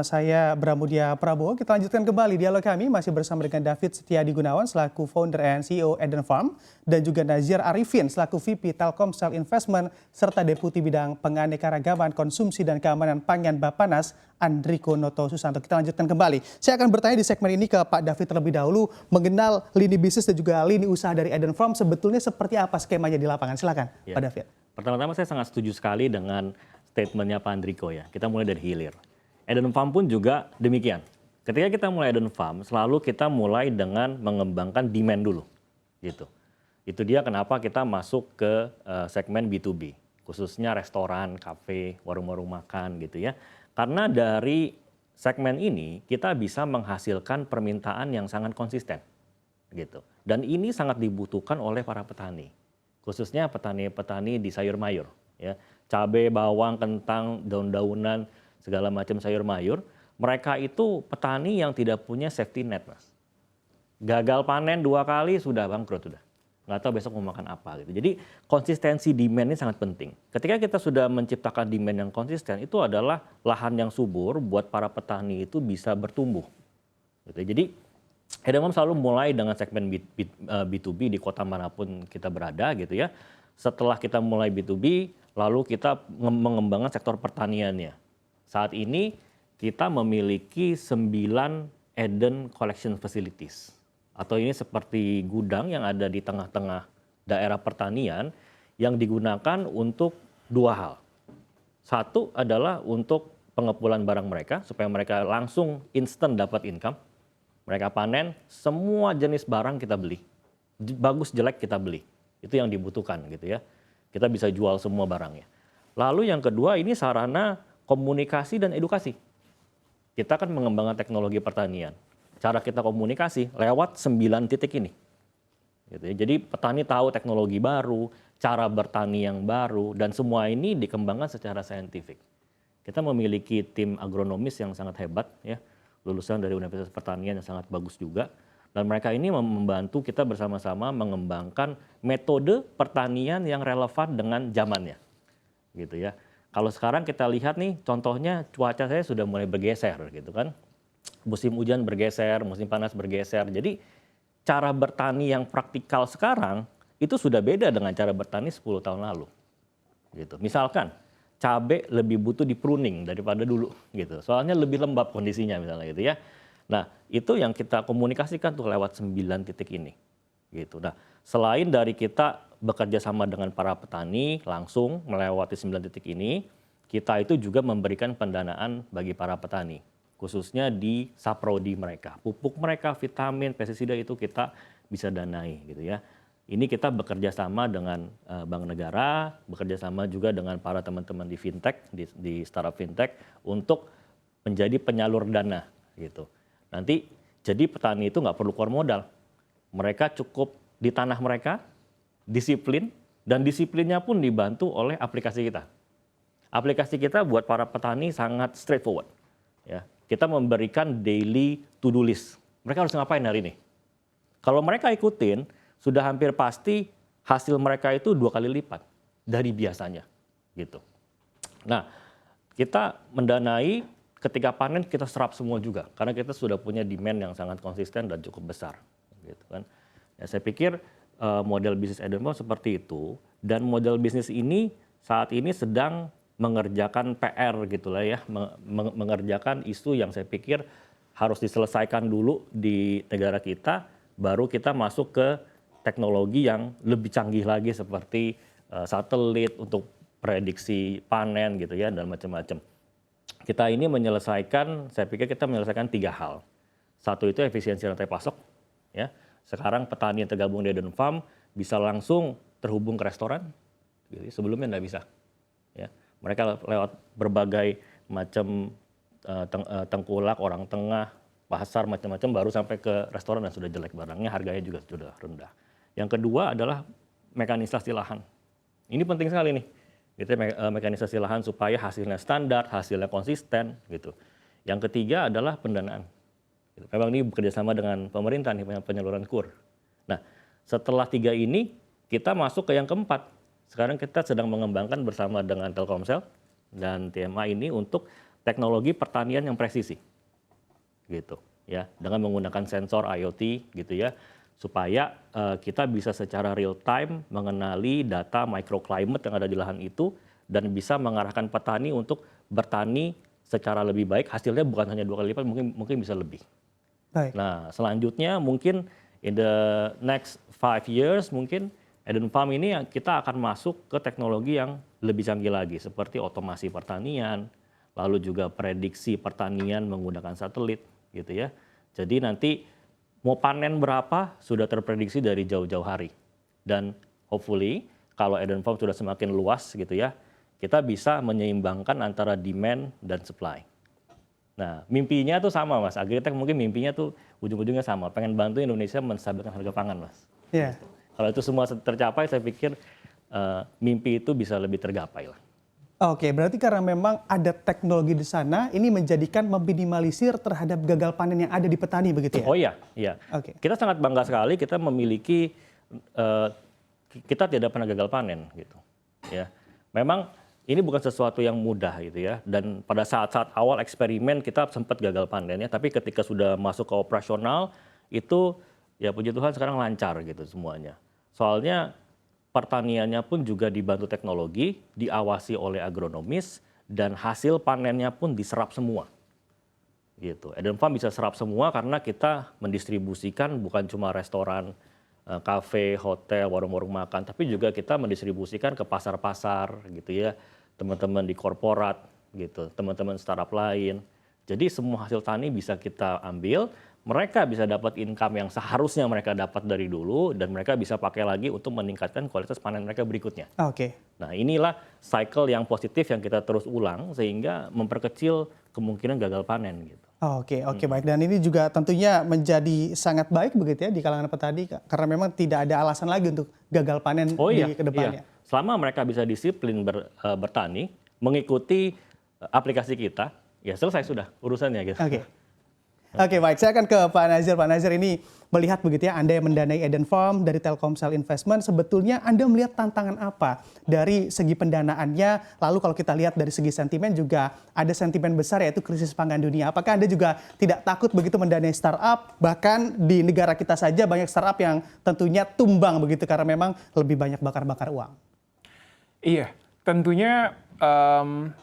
Saya Bramudia Prabowo, kita lanjutkan kembali dialog kami masih bersama dengan David Setiadi Gunawan selaku founder and CEO Eden Farm dan juga Nazir Arifin selaku VP Telkomsel Investment serta Deputi Bidang Penganekaragaman Konsumsi dan Keamanan Pangan Bappenas Andriko Noto Susanto. Kita lanjutkan kembali. Saya akan bertanya di segmen ini ke Pak David terlebih dahulu mengenal lini bisnis dan juga lini usaha dari Eden Farm sebetulnya seperti apa skemanya di lapangan. Silakan Pak David. Pertama-tama saya sangat setuju sekali dengan statementnya Pak Andriko ya. Kita mulai dari hilir. Eden Farm pun juga demikian. Ketika kita mulai Eden Farm, selalu kita mulai dengan mengembangkan demand dulu. Gitu. Itu dia kenapa kita masuk ke segmen B2B, khususnya restoran, kafe, warung-warung makan gitu ya. Karena dari segmen ini kita bisa menghasilkan permintaan yang sangat konsisten. Gitu. Dan ini sangat dibutuhkan oleh para petani, khususnya petani-petani di sayur mayur. Ya. Cabai, bawang, kentang, daun-daunan, segala macam sayur mayur, mereka itu petani yang tidak punya safety net, Mas. Gagal panen 2 kali sudah bangkrut sudah. Nggak tahu besok mau makan apa gitu. Jadi konsistensi demand ini sangat penting. Ketika kita sudah menciptakan demand yang konsisten, itu adalah lahan yang subur buat para petani itu bisa bertumbuh. Gitu. Jadi Eden Farm selalu mulai dengan segmen B2B di kota manapun kita berada gitu ya. Setelah kita mulai B2B, lalu kita mengembangkan sektor pertaniannya. Saat ini kita memiliki 9 Eden Collection Facilities. Atau ini seperti gudang yang ada di tengah-tengah daerah pertanian yang digunakan untuk 2 hal. Satu adalah untuk pengepulauan barang mereka supaya mereka langsung instan dapat income. Mereka panen, semua jenis barang kita beli. Bagus jelek kita beli. Itu yang dibutuhkan gitu ya. Kita bisa jual semua barangnya. Lalu yang kedua ini sarana komunikasi dan edukasi. Kita kan mengembangkan teknologi pertanian. Cara kita komunikasi lewat 9 titik ini. Gitu ya. Jadi petani tahu teknologi baru, cara bertani yang baru, dan semua ini dikembangkan secara saintifik. Kita memiliki tim agronomis yang sangat hebat, ya, lulusan dari Universitas Pertanian yang sangat bagus juga. Dan mereka ini membantu kita bersama-sama mengembangkan metode pertanian yang relevan dengan zamannya. Gitu ya. Kalau sekarang kita lihat nih, contohnya cuaca saya sudah mulai bergeser gitu kan. Musim hujan bergeser, musim panas bergeser. Jadi cara bertani yang praktikal sekarang itu sudah beda dengan cara bertani 10 tahun lalu. Gitu. Misalkan cabai lebih butuh di pruning daripada dulu gitu. Soalnya lebih lembab kondisinya misalnya gitu ya. Nah, itu yang kita komunikasikan tuh lewat 9 titik ini. Gitu. Nah, selain dari kita bekerja sama dengan para petani langsung melewati 9 titik ini, kita itu juga memberikan pendanaan bagi para petani, khususnya di saprodi mereka. Pupuk mereka, vitamin, pestisida itu kita bisa danai gitu ya. Ini kita bekerja sama dengan Bank Negara, bekerja sama juga dengan para teman-teman di fintech, di startup fintech untuk menjadi penyalur dana gitu. Nanti jadi petani itu nggak perlu keluar modal. Mereka cukup di tanah mereka, disiplin, dan disiplinnya pun dibantu oleh aplikasi kita. Aplikasi kita buat para petani sangat straightforward. Ya, kita memberikan daily to-do list. Mereka harus ngapain hari ini? Kalau mereka ikutin, sudah hampir pasti hasil mereka itu 2 kali lipat dari biasanya. Gitu. Nah, kita mendanai ketika panen kita serap semua juga. Karena kita sudah punya demand yang sangat konsisten dan cukup besar. Gitu kan. Ya, saya pikir model bisnis Eden Farm seperti itu, dan model bisnis ini saat ini sedang mengerjakan PR gitulah ya, mengerjakan isu yang saya pikir harus diselesaikan dulu di negara kita, baru kita masuk ke teknologi yang lebih canggih lagi seperti satelit untuk prediksi panen gitu ya, dan macam-macam. Kita ini menyelesaikan, saya pikir kita menyelesaikan 3 hal. Satu itu efisiensi rantai pasok, ya. Sekarang petani yang tergabung di Eden Farm bisa langsung terhubung ke restoran, gitu. Sebelumnya nggak bisa. Ya. Mereka lewat berbagai macam tengkulak, orang tengah, pasar, macam-macam baru sampai ke restoran dan sudah jelek barangnya, harganya juga sudah rendah. Yang kedua adalah mekanisasi lahan. Ini penting sekali nih, gitu, mekanisasi lahan supaya hasilnya standar, hasilnya konsisten, gitu. Yang ketiga adalah pendanaan. Memang ini bekerjasama dengan pemerintah nih, penyaluran KUR. Nah, setelah 3 ini kita masuk ke yang keempat. Sekarang kita sedang mengembangkan bersama dengan Telkomsel dan TMA ini untuk teknologi pertanian yang presisi, gitu ya, dengan menggunakan sensor IoT gitu ya, supaya kita bisa secara real time mengenali data microclimate yang ada di lahan itu dan bisa mengarahkan petani untuk bertani secara lebih baik, hasilnya bukan hanya 2 kali lipat, mungkin bisa lebih. Baik. Nah, selanjutnya mungkin in the next 5 years mungkin Eden Farm ini kita akan masuk ke teknologi yang lebih canggih lagi seperti otomasi pertanian, lalu juga prediksi pertanian menggunakan satelit gitu ya. Jadi nanti mau panen berapa sudah terprediksi dari jauh-jauh hari. Dan hopefully kalau Eden Farm sudah semakin luas gitu ya, kita bisa menyeimbangkan antara demand dan supply. Nah, mimpinya tuh sama Mas, Agritech mungkin mimpinya tuh ujung-ujungnya sama, pengen bantu Indonesia menstabilkan harga pangan Mas. Iya. Kalau itu semua tercapai, saya pikir mimpi itu bisa lebih tergapai lah. Oke, berarti karena memang ada teknologi di sana, ini menjadikan meminimalisir terhadap gagal panen yang ada di petani begitu ya? Oh iya, iya. Oke. Kita sangat bangga sekali kita memiliki, kita tidak pernah gagal panen gitu. Ya, memang ini bukan sesuatu yang mudah gitu ya. Dan pada saat-saat awal eksperimen kita sempat gagal panen ya, tapi ketika sudah masuk ke operasional itu ya puji Tuhan sekarang lancar gitu semuanya. Soalnya pertaniannya pun juga dibantu teknologi, diawasi oleh agronomis, dan hasil panennya pun diserap semua. Gitu. Eden Farm bisa serap semua karena kita mendistribusikan bukan cuma restoran, kafe, hotel, warung-warung makan, tapi juga kita mendistribusikan ke pasar-pasar gitu ya, teman-teman di korporat gitu, teman-teman startup lain. Jadi semua hasil tani bisa kita ambil, mereka bisa dapat income yang seharusnya mereka dapat dari dulu dan mereka bisa pakai lagi untuk meningkatkan kualitas panen mereka berikutnya. Oke. Nah, inilah cycle yang positif yang kita terus ulang sehingga memperkecil kemungkinan gagal panen gitu. Oke, baik. Dan ini juga tentunya menjadi sangat baik begitu ya di kalangan petani karena memang tidak ada alasan lagi untuk gagal panen di kedepannya. Iya. Selama mereka bisa disiplin bertani, mengikuti aplikasi kita, ya selesai sudah urusannya gitu. Oke, baik. Saya akan ke Pak Nazir. Pak Nazir, ini melihat begitu ya, Anda yang mendanai Eden Farm dari Telkomsel Investment, sebetulnya Anda melihat tantangan apa dari segi pendanaannya? Lalu kalau kita lihat dari segi sentimen juga ada sentimen besar yaitu krisis pangan dunia. Apakah Anda juga tidak takut begitu mendanai startup? Bahkan di negara kita saja banyak startup yang tentunya tumbang begitu karena memang lebih banyak bakar-bakar uang. Iya, tentunya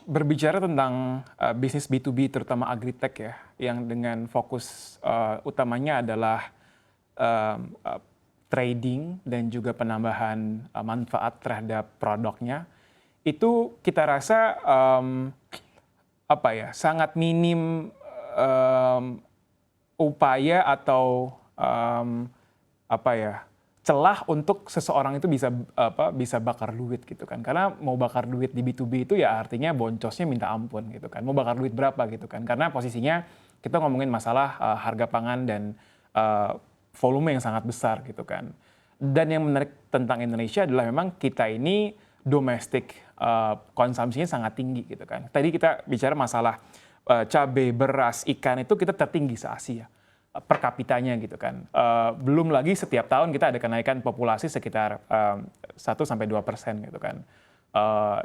berbicara tentang bisnis B2B terutama agritech ya, yang dengan fokus utamanya adalah trading dan juga penambahan manfaat terhadap produknya, itu kita rasa sangat minim upaya atau celah untuk seseorang itu bisa bakar duit gitu kan. Karena mau bakar duit di B2B itu ya artinya boncosnya minta ampun gitu kan. Mau bakar duit berapa gitu kan. Karena posisinya kita ngomongin masalah harga pangan dan volume yang sangat besar gitu kan. Dan yang menarik tentang Indonesia adalah memang kita ini domestik konsumsinya sangat tinggi gitu kan. Tadi kita bicara masalah cabai, beras, ikan itu kita tertinggi se-Asia per kapitanya gitu kan. Belum lagi setiap tahun kita ada kenaikan populasi sekitar 1-2% gitu kan.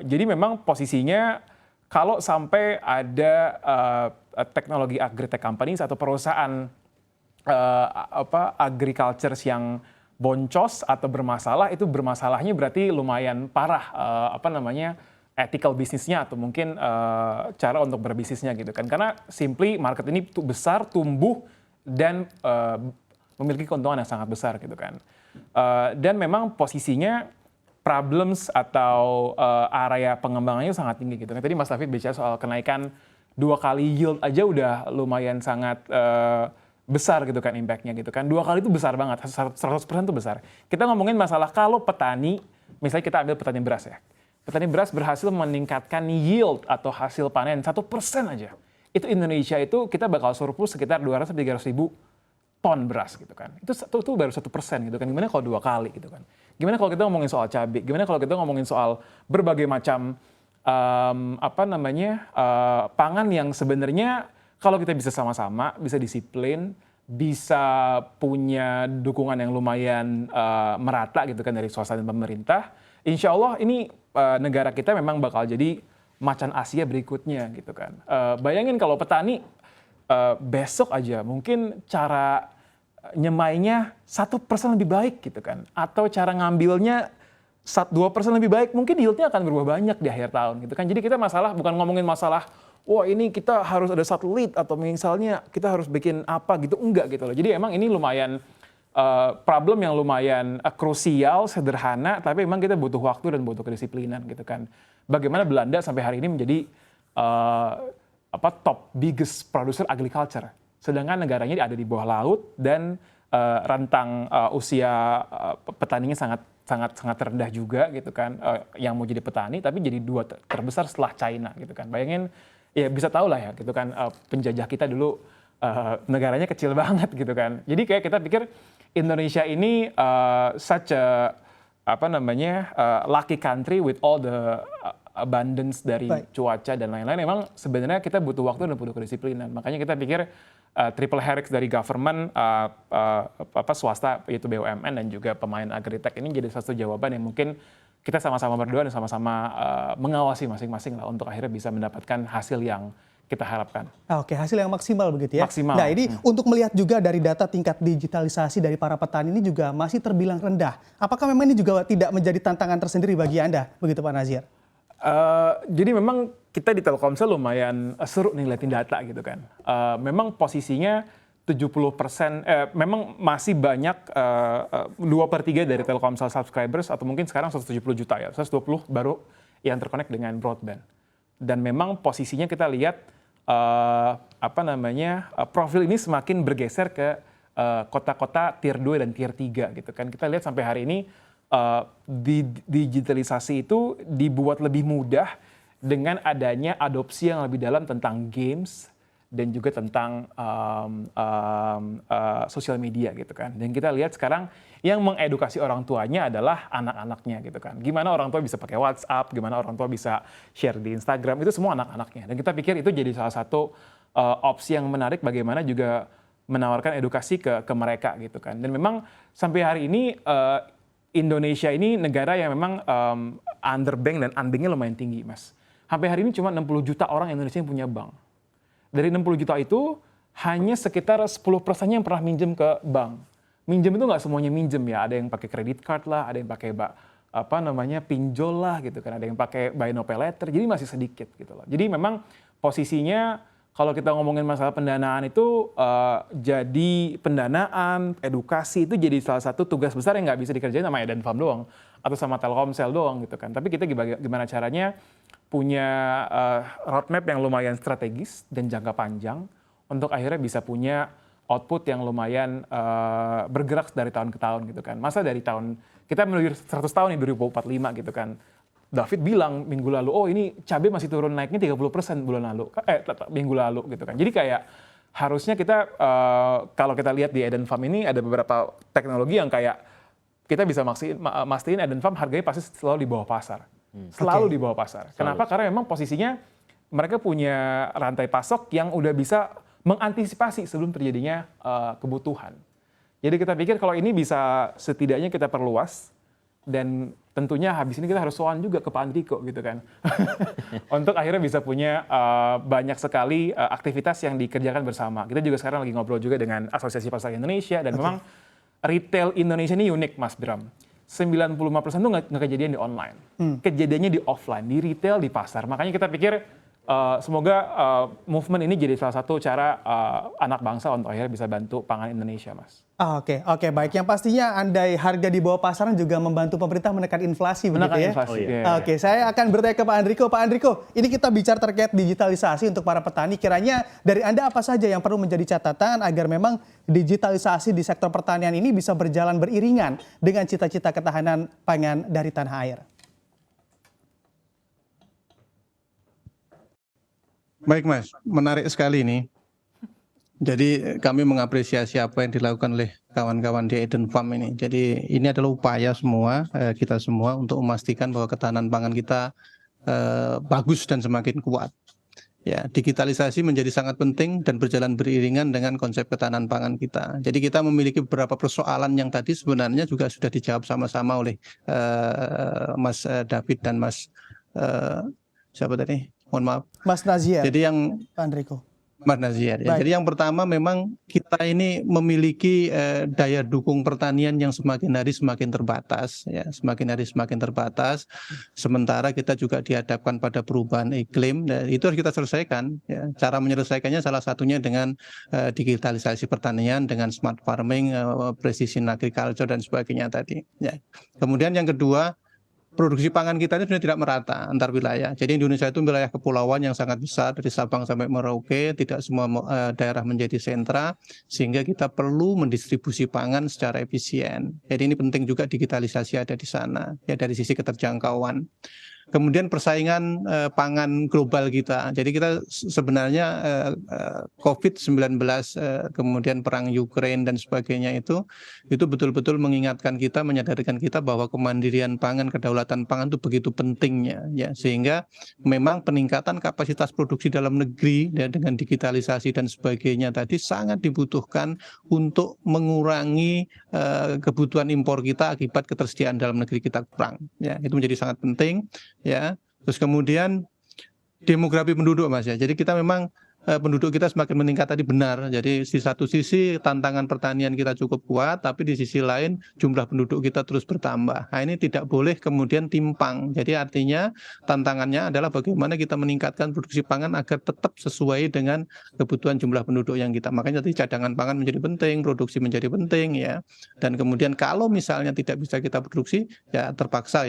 Jadi memang posisinya kalau sampai ada teknologi agritech companies atau perusahaan agriculture yang boncos atau bermasalah, itu bermasalahnya berarti lumayan parah ethical bisnisnya atau mungkin cara untuk berbisnisnya gitu kan. Karena simply market ini besar, tumbuh, dan memiliki keuntungan yang sangat besar gitu kan. Dan memang posisinya problems atau area pengembangannya sangat tinggi gitu kan. Tadi Mas David bicara soal kenaikan 2 kali yield aja udah lumayan sangat besar gitu kan impact-nya gitu kan. 2 kali itu besar banget, 100% itu besar. Kita ngomongin masalah kalau petani, misalnya kita ambil petani beras ya. Petani beras berhasil meningkatkan yield atau hasil panen 1% aja. Itu Indonesia itu kita bakal surplus sekitar 200-300 ribu ton beras gitu kan. Itu baru 1% gitu kan. Gimana kalau 2 kali gitu kan. Gimana kalau kita ngomongin soal cabai, gimana kalau kita ngomongin soal berbagai macam pangan yang sebenarnya kalau kita bisa sama-sama, bisa disiplin, bisa punya dukungan yang lumayan merata gitu kan dari swasta dan pemerintah, insya Allah ini negara kita memang bakal jadi macan Asia berikutnya gitu kan. Bayangin kalau petani besok aja mungkin cara nyemainya 1% lebih baik gitu kan, atau cara ngambilnya 2% lebih baik, mungkin yieldnya akan berubah banyak di akhir tahun gitu kan. Jadi kita bukan ngomongin masalah, wah ini kita harus ada satelit atau misalnya kita harus bikin apa gitu, enggak gitu loh. Jadi emang ini lumayan problem yang lumayan krusial, sederhana, tapi memang kita butuh waktu dan butuh kedisiplinan gitu kan. Bagaimana Belanda sampai hari ini menjadi top biggest producer agriculture, sedangkan negaranya ada di bawah laut dan rentang usia petaninya sangat rendah juga gitu kan, yang mau jadi petani tapi jadi 2 terbesar setelah China gitu kan. Bayangin, ya bisa tahu lah ya gitu kan, penjajah kita dulu negaranya kecil banget gitu kan. Jadi kayak kita pikir Indonesia ini such a lucky country with all the abundance dari cuaca dan lain-lain. Emang sebenarnya kita butuh waktu dan butuh kedisiplinan. Makanya kita pikir triple helix dari government, swasta yaitu BUMN dan juga pemain agritech ini jadi satu jawaban yang mungkin kita sama-sama berdoa dan sama-sama mengawasi masing-masing lah untuk akhirnya bisa mendapatkan hasil yang kita harapkan. Oke, hasil yang maksimal begitu ya. Maksimal. Nah ini untuk melihat juga dari data tingkat digitalisasi dari para petani ini juga masih terbilang rendah. Apakah memang ini juga tidak menjadi tantangan tersendiri bagi Anda, begitu Pak Nazir? Jadi memang kita di Telkomsel lumayan seru nih liatin data gitu kan. Memang posisinya 70%, memang masih banyak 2/3 dari Telkomsel subscribers, atau mungkin sekarang 170 juta ya, 120 baru yang terkonek dengan broadband. Dan memang posisinya kita lihat profil ini semakin bergeser ke kota-kota tier 2 dan tier 3 gitu kan. Kita lihat sampai hari ini digitalisasi itu dibuat lebih mudah dengan adanya adopsi yang lebih dalam tentang games dan juga tentang sosial media gitu kan. Dan kita lihat sekarang yang mengedukasi orang tuanya adalah anak-anaknya gitu kan. Gimana orang tua bisa pakai WhatsApp, gimana orang tua bisa share di Instagram, itu semua anak-anaknya. Dan kita pikir itu jadi salah satu opsi yang menarik bagaimana juga menawarkan edukasi ke mereka gitu kan. Dan memang sampai hari ini Indonesia ini negara yang memang underbank dan unbanknya lumayan tinggi, Mas. Sampai hari ini cuma 60 juta orang Indonesia yang punya bank. Dari 60 juta itu, hanya sekitar 10%-nya yang pernah minjem ke bank. Minjem itu nggak semuanya minjem ya, ada yang pakai credit card lah, ada yang pakai pinjol lah gitu kan, ada yang pakai buy now pay later, jadi masih sedikit gitu loh. Jadi memang posisinya kalau kita ngomongin masalah pendanaan itu, jadi pendanaan, edukasi itu jadi salah satu tugas besar yang nggak bisa dikerjain sama Eden Farm doang, atau sama Telkomsel doang gitu kan. Tapi kita gimana caranya punya roadmap yang lumayan strategis dan jangka panjang untuk akhirnya bisa punya output yang lumayan bergerak dari tahun ke tahun gitu kan. Masa dari tahun, kita menuju 100 tahun nih 2045 gitu kan. David bilang minggu lalu, oh ini cabai masih turun naiknya 30% minggu lalu gitu kan. Jadi kayak harusnya kita, kalau kita lihat di Eden Farm ini ada beberapa teknologi yang kayak kita bisa mastiin Eden Farm harganya pasti selalu di bawah pasar. Selalu di bawah pasar. Kenapa? Karena memang posisinya mereka punya rantai pasok yang udah bisa mengantisipasi sebelum terjadinya kebutuhan. Jadi kita pikir kalau ini bisa setidaknya kita perluas, dan tentunya habis ini kita harus sowan juga ke Pak Andriko gitu kan. Untuk akhirnya bisa punya banyak sekali aktivitas yang dikerjakan bersama. Kita juga sekarang lagi ngobrol juga dengan Asosiasi Pasar Indonesia, dan memang retail Indonesia ini unik Mas Bram. 95% itu nggak kejadian di online. Kejadiannya di offline, di retail, di pasar. Makanya kita pikir semoga movement ini jadi salah satu cara anak bangsa untuk akhirnya bisa bantu pangan Indonesia, Mas. Oke, baik. Yang pastinya andai harga di bawah pasaran juga membantu pemerintah menekan inflasi, begitu ya? Inflasi. Oke, saya akan bertanya ke Pak Andriko. Pak Andriko, ini kita bicara terkait digitalisasi untuk para petani. Kiranya dari Anda apa saja yang perlu menjadi catatan agar memang digitalisasi di sektor pertanian ini bisa berjalan beriringan dengan cita-cita ketahanan pangan dari tanah air? Baik Mas, menarik sekali ini. Jadi kami mengapresiasi apa yang dilakukan oleh kawan-kawan di Eden Farm ini. Jadi ini adalah upaya kita semua untuk memastikan bahwa ketahanan pangan kita bagus dan semakin kuat. Ya, digitalisasi menjadi sangat penting dan berjalan beriringan dengan konsep ketahanan pangan kita. Jadi kita memiliki beberapa persoalan yang tadi sebenarnya juga sudah dijawab sama-sama oleh Mas David dan Mas siapa tadi? Mohon maaf. Mas Naziar, Jadi yang Pak Andriko. Mas Naziar. Ya. Baik. Jadi yang pertama memang kita ini memiliki daya dukung pertanian yang semakin hari semakin terbatas, ya, semakin hari semakin terbatas. Sementara kita juga dihadapkan pada perubahan iklim, dan itu harus kita selesaikan. Ya. Cara menyelesaikannya salah satunya dengan digitalisasi pertanian, dengan smart farming, precision agriculture dan sebagainya tadi. Ya. Kemudian yang kedua, produksi pangan kita ini sebenarnya tidak merata antar wilayah. Jadi Indonesia itu wilayah kepulauan yang sangat besar dari Sabang sampai Merauke, tidak semua daerah menjadi sentra, sehingga kita perlu mendistribusi pangan secara efisien. Jadi ini penting juga digitalisasi ada di sana, ya dari sisi keterjangkauan. Kemudian persaingan pangan global kita. Jadi kita sebenarnya COVID-19, kemudian perang Ukraina dan sebagainya itu betul-betul mengingatkan kita, menyadarkan kita bahwa kemandirian pangan, kedaulatan pangan itu begitu pentingnya, ya, sehingga memang peningkatan kapasitas produksi dalam negeri ya, dengan digitalisasi dan sebagainya tadi sangat dibutuhkan untuk mengurangi kebutuhan impor kita akibat ketersediaan dalam negeri kita kurang. Ya, itu menjadi sangat penting. Ya, terus kemudian demografi penduduk, Mas, ya. Jadi kita memang penduduk kita semakin meningkat tadi benar. Jadi di satu sisi tantangan pertanian kita cukup kuat, tapi di sisi lain jumlah penduduk kita terus bertambah. Nah, ini tidak boleh kemudian timpang. Jadi artinya tantangannya adalah bagaimana kita meningkatkan produksi pangan agar tetap sesuai dengan kebutuhan jumlah penduduk yang kita. Makanya tadi cadangan pangan menjadi penting, produksi menjadi penting, ya. Dan kemudian kalau misalnya tidak bisa kita produksi, ya terpaksa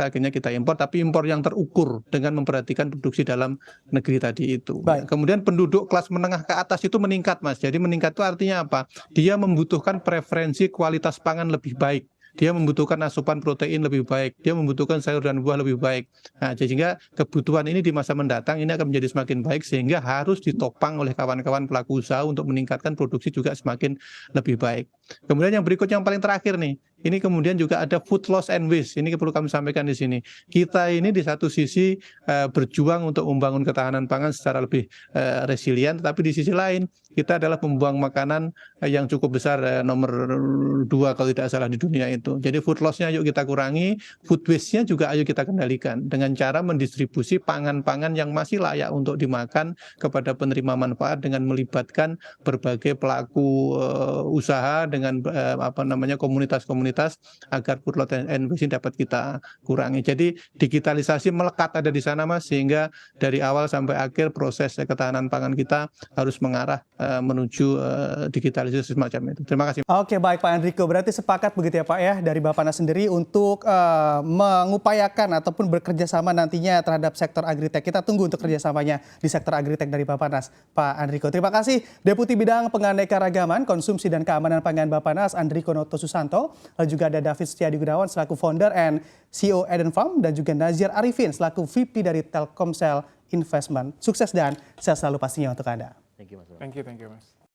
akhirnya kita impor, tapi impor yang terukur dengan memperhatikan produksi dalam negeri tadi itu. Baik. Kemudian penduduk kelas menengah ke atas itu meningkat, Mas. Jadi meningkat itu artinya apa? Dia membutuhkan preferensi kualitas pangan lebih baik. Dia membutuhkan asupan protein lebih baik. Dia membutuhkan sayur dan buah lebih baik. Nah, sehingga kebutuhan ini di masa mendatang ini akan menjadi semakin baik, sehingga harus ditopang oleh kawan-kawan pelaku usaha untuk meningkatkan produksi juga semakin lebih baik. Kemudian yang berikutnya yang paling terakhir nih, ini kemudian juga ada food loss and waste. Ini perlu kami sampaikan di sini. Kita ini di satu sisi berjuang untuk membangun ketahanan pangan secara lebih resilient, tapi di sisi lain kita adalah pembuang makanan yang cukup besar, nomor 2 kalau tidak salah di dunia itu. Jadi food loss-nya yuk kita kurangi, food waste-nya juga ayo kita kendalikan dengan cara mendistribusi pangan-pangan yang masih layak untuk dimakan kepada penerima manfaat dengan melibatkan berbagai pelaku usaha dengan komunitas-komunitas agar food loss and waste ini dapat kita kurangi. Jadi digitalisasi melekat ada di sana, Mas, sehingga dari awal sampai akhir proses ketahanan pangan kita harus mengarah menuju digitalisasi semacam itu. Terima kasih. Oke, baik Pak Andriko. Berarti sepakat begitu ya Pak ya dari Bappenas sendiri untuk mengupayakan ataupun bekerja sama nantinya terhadap sektor agritek. Kita tunggu untuk kerjasamanya di sektor agritek dari Bappenas, Pak Andriko. Terima kasih Deputi Bidang Penganekaragaman, Konsumsi dan Keamanan Pangan Bappenas, Andriko Noto Susanto. Lalu juga ada David Setiadi Gunawan selaku founder and CEO Eden Farm, dan juga Naziar Arifin selaku VP dari Telkomsel Investment. Sukses dan sehat selalu pastinya untuk Anda. Thank you, Mas. Thank you, Mas.